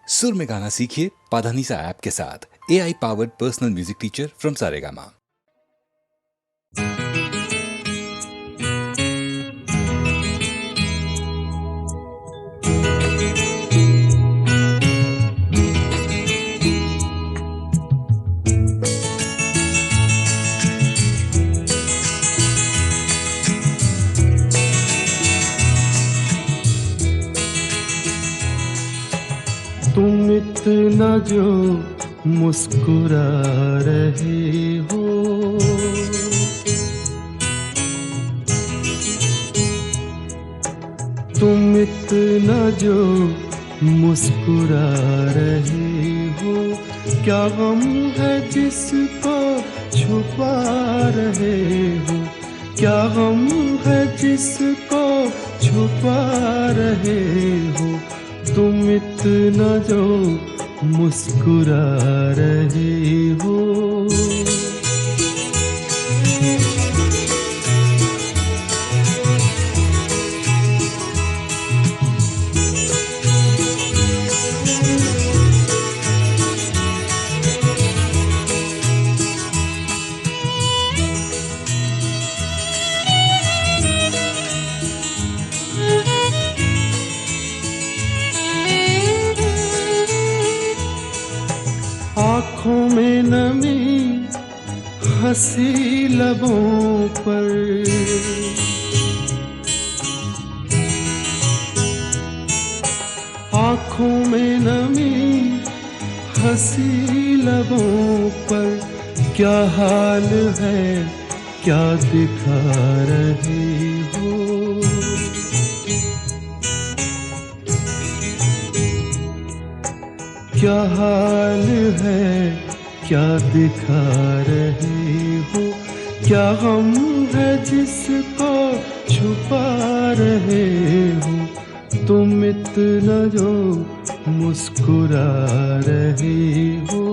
सुर में गाना सीखिए पाधानीसा ऐप के साथ। AI powered personal music teacher from Saregama. तुम इतना जो मुस्कुरा रहे हो, तुम इतना जो मुस्कुरा रहे हो, क्या गम है जिसको छुपा रहे हो, क्या गम है जिसको छुपा रहे हो, तुम इतना जो मुस्कुरा रहे हो। आँखों में नमी हंसी लबों पर, आँखों में नमी हंसी लबों पर, क्या हाल है क्या दिखा रहे हो, क्या हाल है क्या दिखा रहे हो, क्या गम है जिसको छुपा रहे हो, तुम इतना जो मुस्कुरा रहे हो।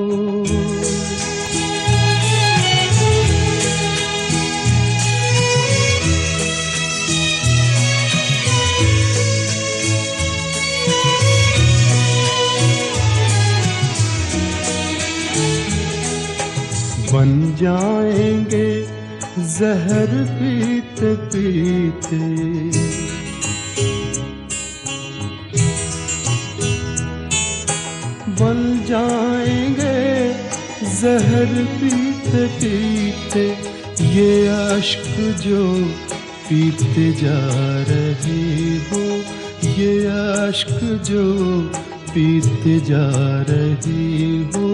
बन जाएंगे जहर पीते पीते, बन जाएंगे जहर पीते पीते, ये अश्क जो पीते जा रहे हो, ये अश्क जो पीते जा रहे हो।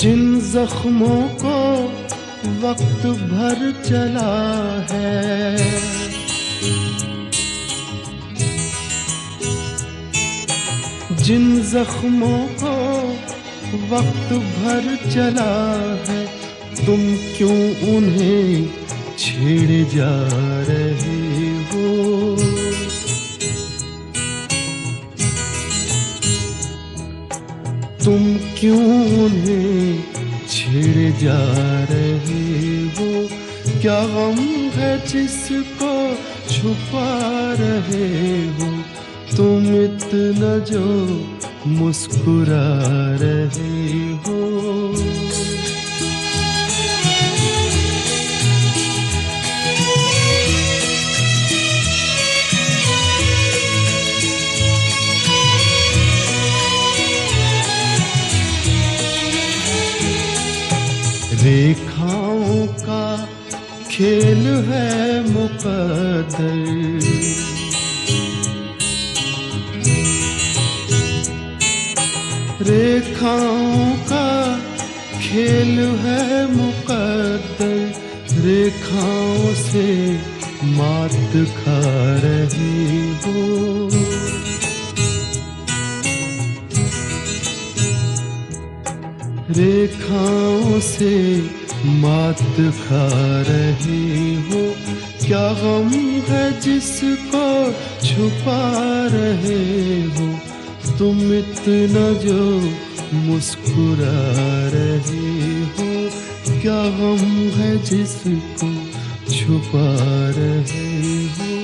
जिन जख्मों को वक्त भर चला है, जिन जख्मों को वक्त भर चला है, तुम क्यों उन्हें छेड़े जा रहे हो, तुम क्यों उन्हें छेड़े जा रहे हो, क्या गम है जिसको छुपा रहे हो, तुम इतना जो मुस्कुरा रहे हो। रेखाओं का खेल है मुकद्दर, रेखाओं का खेल है मुकद्दर, रेखाओं से मात खा रही हो, रेखाओं से मात खा रहे हो। क्या गम है जिसको छुपा रहे हो, तुम इतना जो मुस्कुरा रहे हो। क्या गम है जिसको छुपा रहे हो।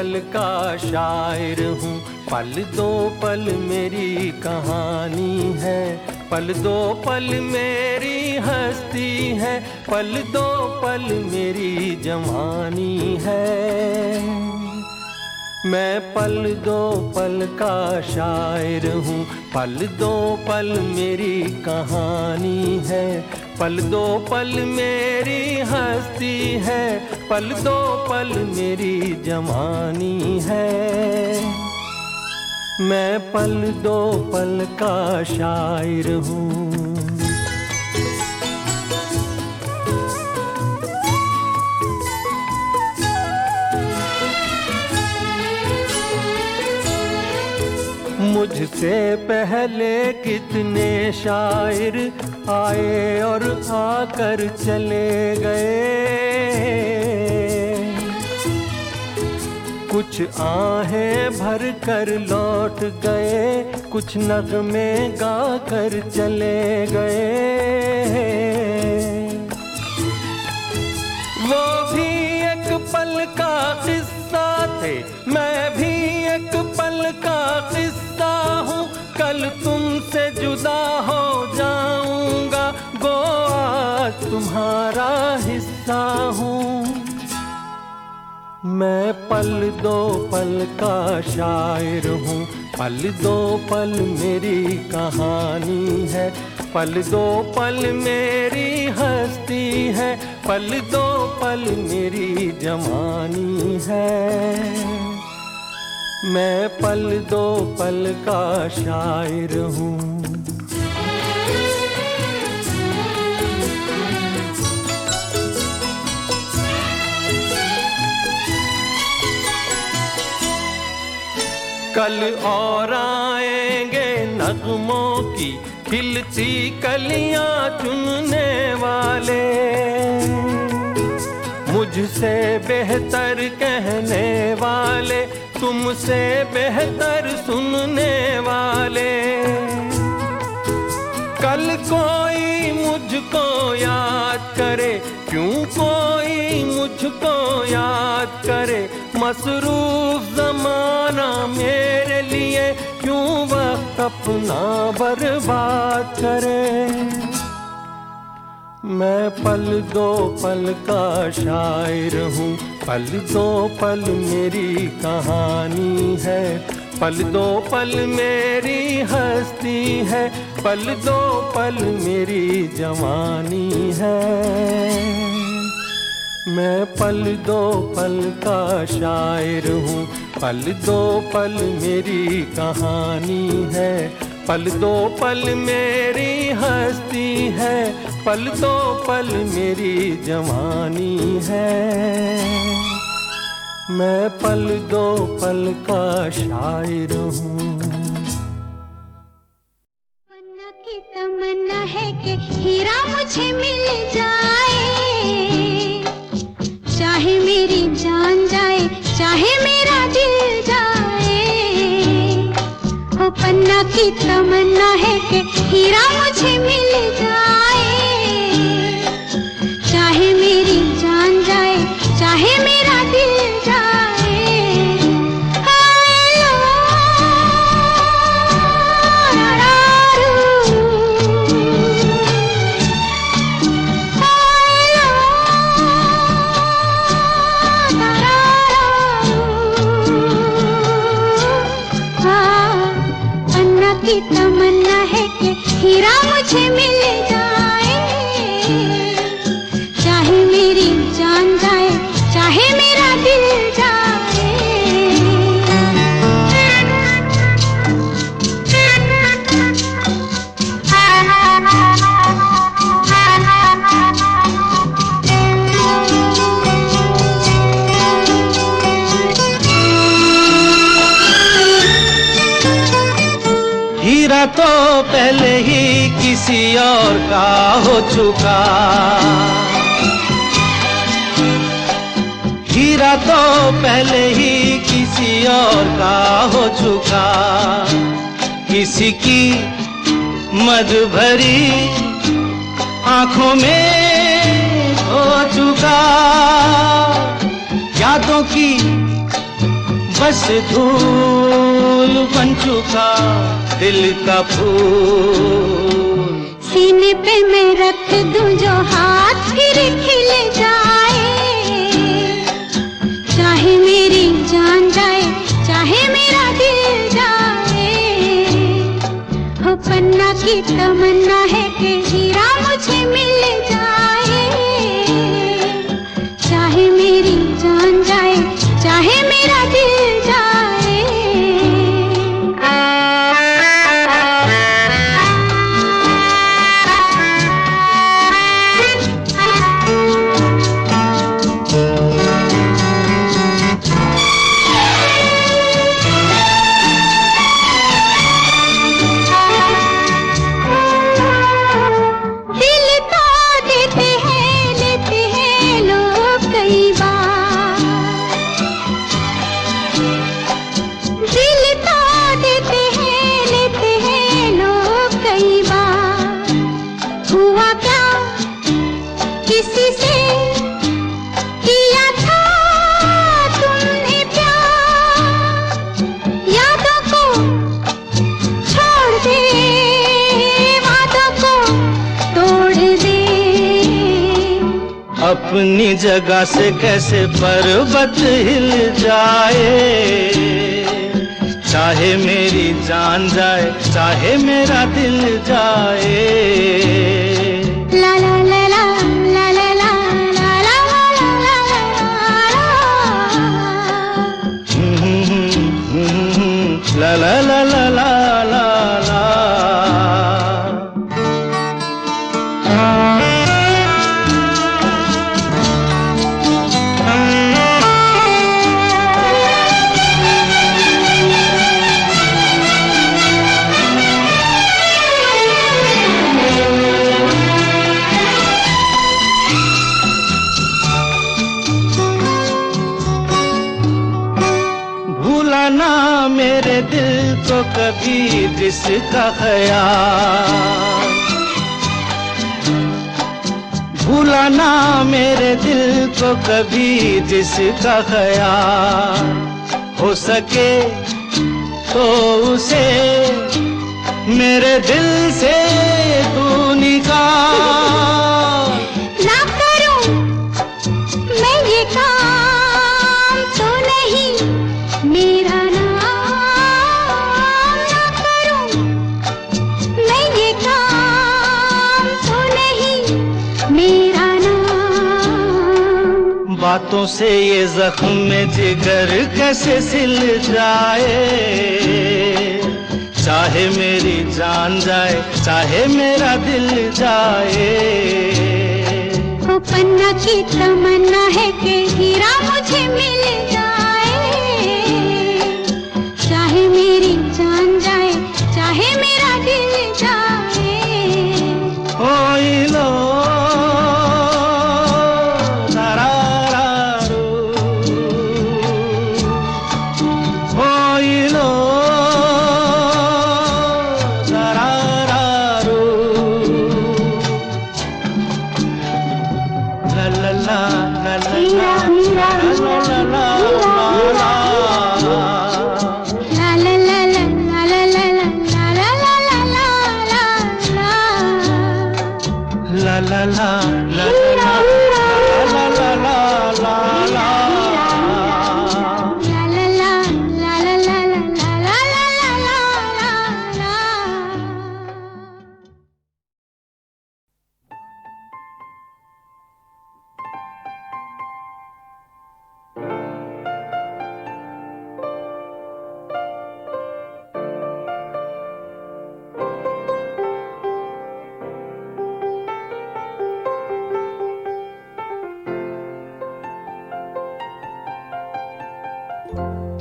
पल का शायर हूँ, पल दो पल मेरी कहानी है, पल दो पल मेरी हस्ती है, पल दो पल मेरी जवानी है। मैं पल दो पल का शायर हूँ, पल दो पल मेरी कहानी है, पल दो पल मेरी हस्ती है, पल दो पल मेरी जवानी है। मैं पल दो पल का शायर हूँ। मुझसे पहले कितने शायर आए और आकर चले गए, कुछ आहें भर कर लौट गए, कुछ नगमे गा कर चले गए। वो भी एक पल का किस्सा थे, मैं भी एक पल का किस्सा हूँ, कल तुमसे जुदा हो जाऊंगा, गो आज तुम्हारा हिस्सा हूँ। मैं पल दो पल का शायर हूँ, पल दो पल मेरी कहानी है, पल दो पल मेरी हस्ती है, पल दो पल मेरी जवानी है। मैं पल दो पल का शायर हूँ। कल और आएंगे नगमों की खिलती कलियां चुनने वाले, मुझसे बेहतर कहने वाले, तुमसे बेहतर सुनने वाले। कल कोई मुझको याद करे, क्यों कोई मुझको याद करे, मसरूफ ज़माना मेरे लिए क्यों वक्त अपना बर्बाद करे। मैं पल दो पल का शायर हूँ, पल दो पल मेरी कहानी है, पल दो पल मेरी हस्ती है, पल दो पल मेरी जवानी है। मैं पल दो पल का शायर हूँ, पल दो पल मेरी कहानी है, पल दो पल मेरी हस्ती है, पल दो पल मेरी जवानी है। मैं पल दो पल का शायर हूँ। की तमन्ना है कि हीरा मुझे मिल जाए, चाहे मेरी जान जाए, चाहे मेरा दिल जाए। ओ पन्ना की तमन्ना है कि हीरा मुझे मिल जाए, चाहे मेरी जान जाए, चाहे मेरा दिल जाए। की तमन्ना है कि हीरा मुझे मिल जाए, चाहे मेरी जान जाए, चाहे मेरा दिल जाए। हीरा तो पहले ही किसी और का हो चुका, हीरा तो पहले ही किसी और का हो चुका। किसी की मद भरी आंखों में हो चुका, यादों की बस धूल बन चुका दिल का फूल। सीने पे मैं रख दूं जो हाथ फिर खिल जाए, चाहे मेरी जान जाए चाहे मेरा दिल जाए। हो पन्ना की तमन्ना है कि हीरा मुझे मिल जाए, चाहे मेरी जान जाए चाहे मेरा दिल जाए। अपनी जगह से कैसे पर्वत हिल जाए, चाहे मेरी जान जाए चाहे मेरा दिल जाए। ला ला ला ला ला ला ला ला ला ला ला ला ला ला ला ला ला। मेरे दिल को कभी जिसका ख्याल, भूला ना मेरे दिल को कभी जिसका ख्याल। हो सके तो उसे मेरे दिल से तू निकाल। ना करूं मैं ये काम तो नहीं मेरा बातों से ये जख्म जिगर कैसे सिल जाए, चाहे मेरी जान जाए चाहे मेरा दिल जाए। वो पन्ना की तमन्ना है कि हीरा मुझे मिल जाए, चाहे मेरी जान जाए चाहे मेरा दिल जाए। ओ लो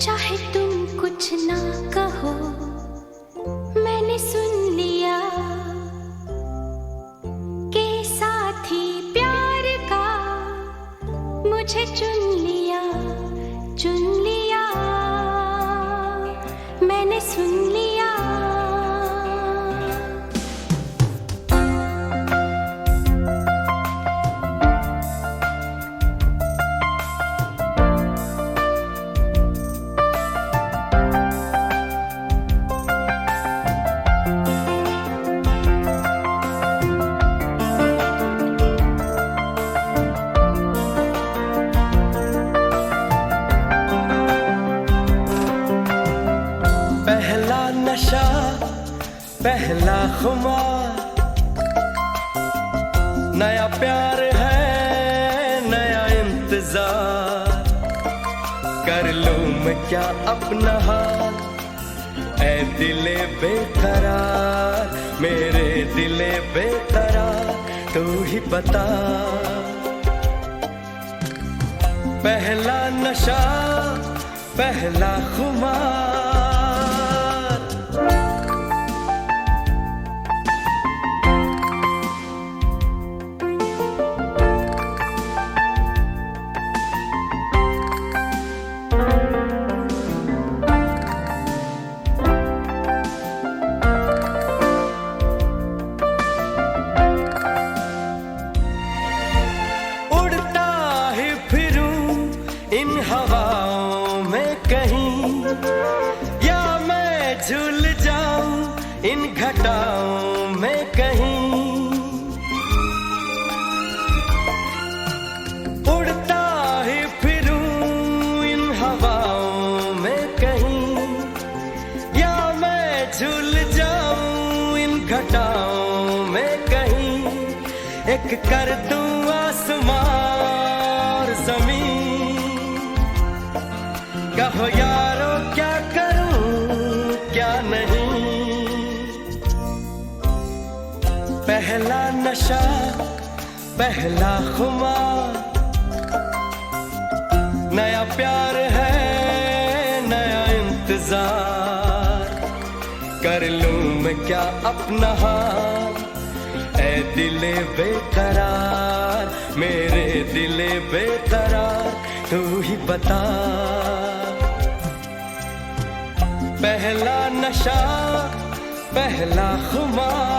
चाहे तुम कुछ ना कहो मैंने सुन लिया के साथी प्यार का मुझे चुन लिया मैंने सुन लिया। पहला खुमार, नया प्यार है नया इंतजार, कर लूं मैं क्या अपना हाल, ऐ दिले बेकरार, मेरे दिले बेकरार, तू ही बता। पहला नशा पहला खुमार, इन हवाओं में कहीं, या मैं झूल जाऊं इन घटाओं में कहीं, उड़ता ही फिरूं इन हवाओं में कहीं, या मैं झूल जाऊं इन घटाओं में कहीं, एक कर दूं आसमां और जमीन, कहो यारो क्या करूं क्या नहीं। पहला नशा पहला खुमार, नया प्यार है नया इंतजार, कर लूं मैं क्या अपना हाल, ऐ दिले बेकरार, मेरे दिले बेकरार, तू ही बता। पहला नशा पहला खुमार,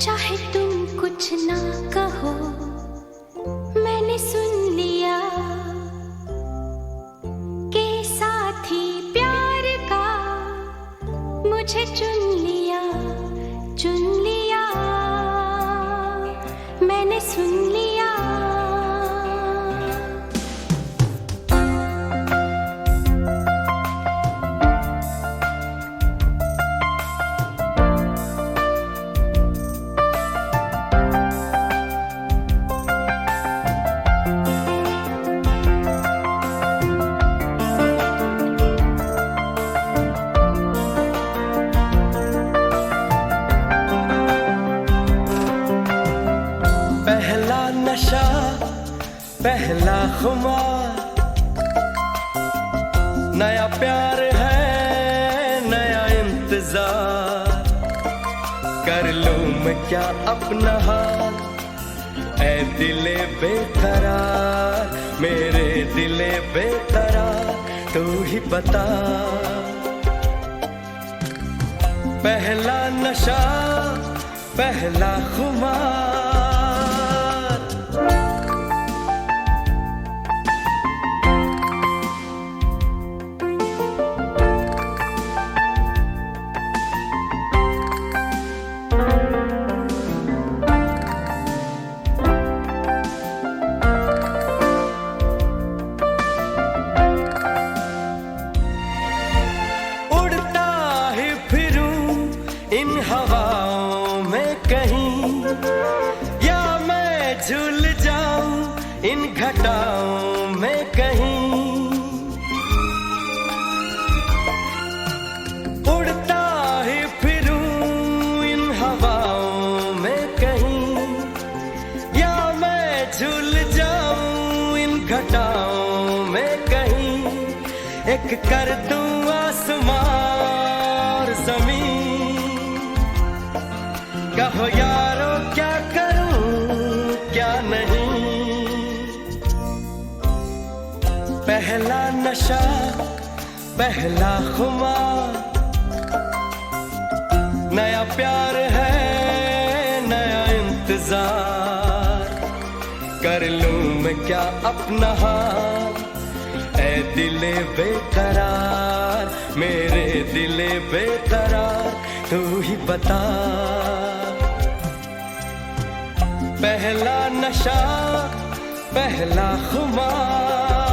चाहे तुम कुछ ना कहो, मैंने सुन लिया के साथी प्यार का मुझे चुन लिया, मैंने सुन लिया। पहला खुमार, नया प्यार है नया इंतजार, कर लूं मैं क्या अपना हाल, ऐ दिले बेकरार, मेरे दिले बेकरार, तू ही बता। पहला नशा पहला खुमार, इन हवाओं में कहीं, या मैं झूल जाऊं इन घटाओं में कहीं। उड़ता ही फिरूं इन हवाओं में कहीं, या मैं झूल जाऊं इन घटाओं में कहीं। एक कर दूं आसमां और जमीन, कहो यारो क्या करूं क्या नहीं। पहला नशा पहला खुमार, नया प्यार है नया इंतजार। कर लूं मैं क्या अपना हाल, ऐ दिले बेकरार, मेरे दिले बेकरार, तू ही बता। पहला नशा पहला खुमार।